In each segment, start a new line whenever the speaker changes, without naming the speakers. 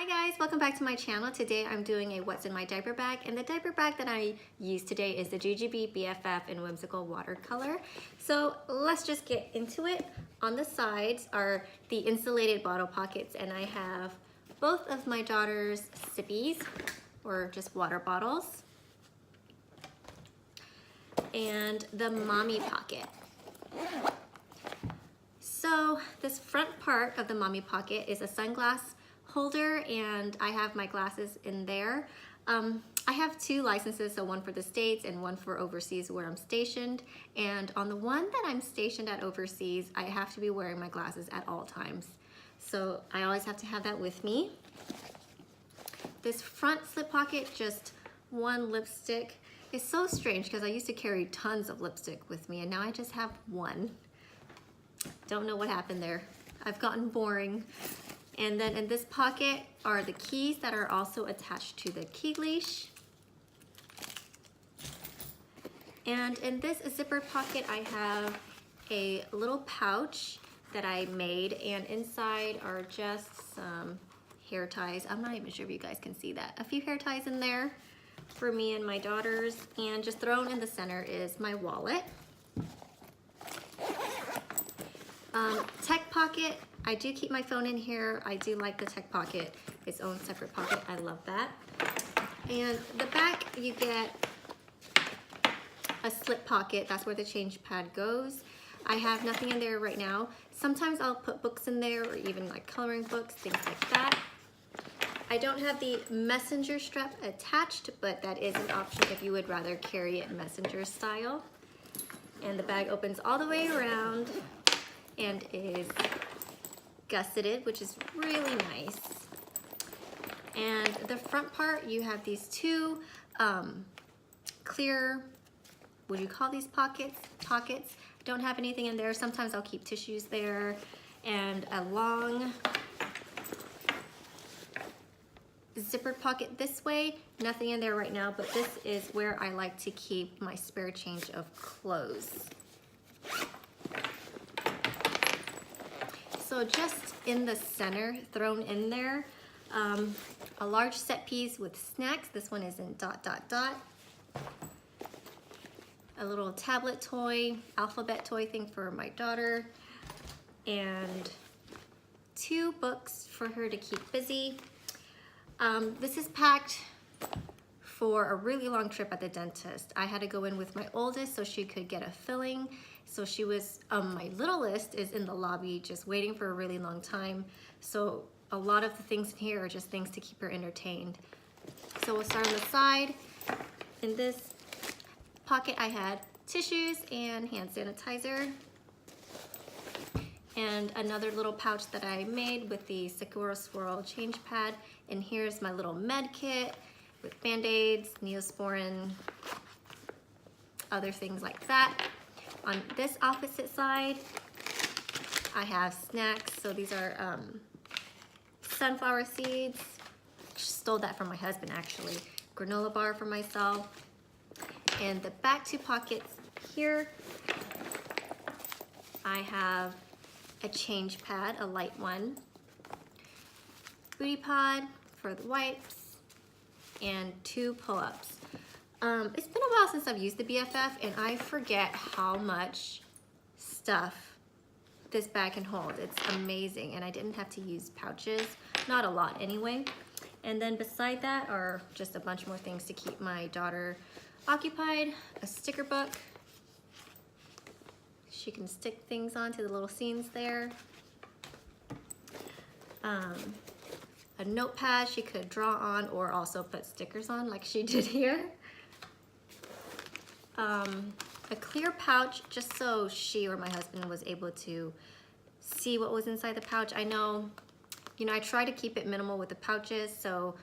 Hi guys, welcome back to my channel. Today I'm doing a what's in my diaper bag, and the diaper bag that I use today is the JJB, BFF, and Whimsical Watercolor. So let's just get into it. On the sides are the insulated bottle pockets, and I have both of my daughter's sippies, or just water bottles, and the mommy pocket. So this front part of the mommy pocket is a sunglass holder, and I have my glasses in there. I have two licenses, so one for the States and one for overseas where I'm stationed. And on the one that I'm stationed at overseas, I have to be wearing my glasses at all times. So I always have to have that with me. This front slip pocket, just one lipstick. It's so strange because I used to carry tons of lipstick with me, and now I just have one. Don't know what happened there. I've gotten boring. And then in this pocket are the keys that are also attached to the key leash. And in this zipper pocket, I have a little pouch that I made, and inside are just some hair ties. I'm not even sure if you guys can see that. A few hair ties in there for me and my daughters, and just thrown in the center is my wallet. Tech pocket. I do keep my phone in here. I do like the tech pocket, its own separate pocket. I love that. And the back, you get a slip pocket. That's where the change pad goes. I have nothing in there right now. Sometimes I'll put books in there, or even like coloring books, things like that. I don't have the messenger strap attached, but that is an option if you would rather carry it messenger style. And the bag opens all the way around and is gusseted, which is really nice. And the front part, you have these two clear, would you call these pockets? Don't have anything in there. Sometimes I'll keep tissues there, and a long zippered pocket this way. Nothing in there right now, but this is where I like to keep my spare change of clothes. So just in the center, thrown in there, a large set piece with snacks. This one is in ... A little tablet toy, alphabet toy thing for my daughter, and two books for her to keep busy. This is packed for a really long trip at the dentist. I had to go in with my oldest so she could get a filling. So she was, my littlest is in the lobby just waiting for a really long time. So a lot of the things in here are just things to keep her entertained. So we'll start on the side. In this pocket I had tissues and hand sanitizer. And another little pouch that I made with the Sakura Swirl change pad. And here's my little med kit with Band-Aids, Neosporin, other things like that. On this opposite side, I have snacks. So these are sunflower seeds. Stole that from my husband, actually. Granola bar for myself. And the back two pockets here, I have a change pad, a light one, booty pod for the wipes, and two pull-ups. It's been a while since I've used the BFF, and I forget how much stuff this bag can hold. It's amazing, and I didn't have to use pouches, not a lot anyway. And then beside that are just a bunch more things to keep my daughter occupied. A sticker book. She can stick things onto the little scenes there. A notepad she could draw on, or also put stickers on like she did here. A clear pouch, just so she or my husband was able to see what was inside the pouch. I know, I try to keep it minimal with the pouches so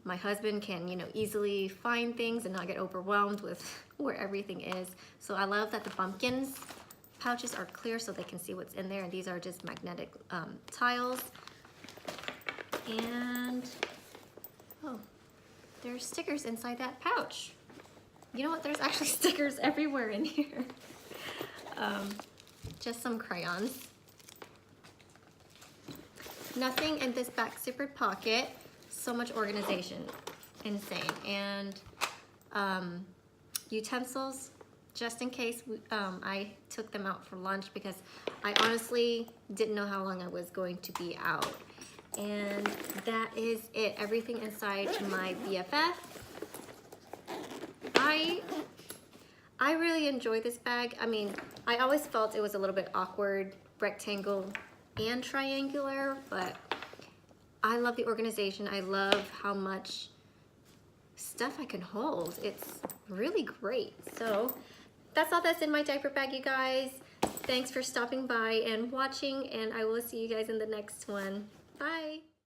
my husband can, easily find things and not get overwhelmed with where everything is. So I love that the bumpkins pouches are clear so they can see what's in there, and these are just magnetic tiles. And, oh, there's stickers inside that pouch. You know what, there's actually stickers everywhere in here. Just some crayons. Nothing in this back zippered pocket. so much organization, insane. And utensils, just in case I took them out for lunch because I honestly didn't know how long I was going to be out. And that is it, everything inside my BFF. I really enjoy this bag. I mean, I always felt it was a little bit awkward, rectangle and triangular, but I love the organization. I love how much stuff I can hold. It's really great. So that's all that's in my diaper bag, you guys. Thanks for stopping by and watching, and I will see you guys in the next one. Bye.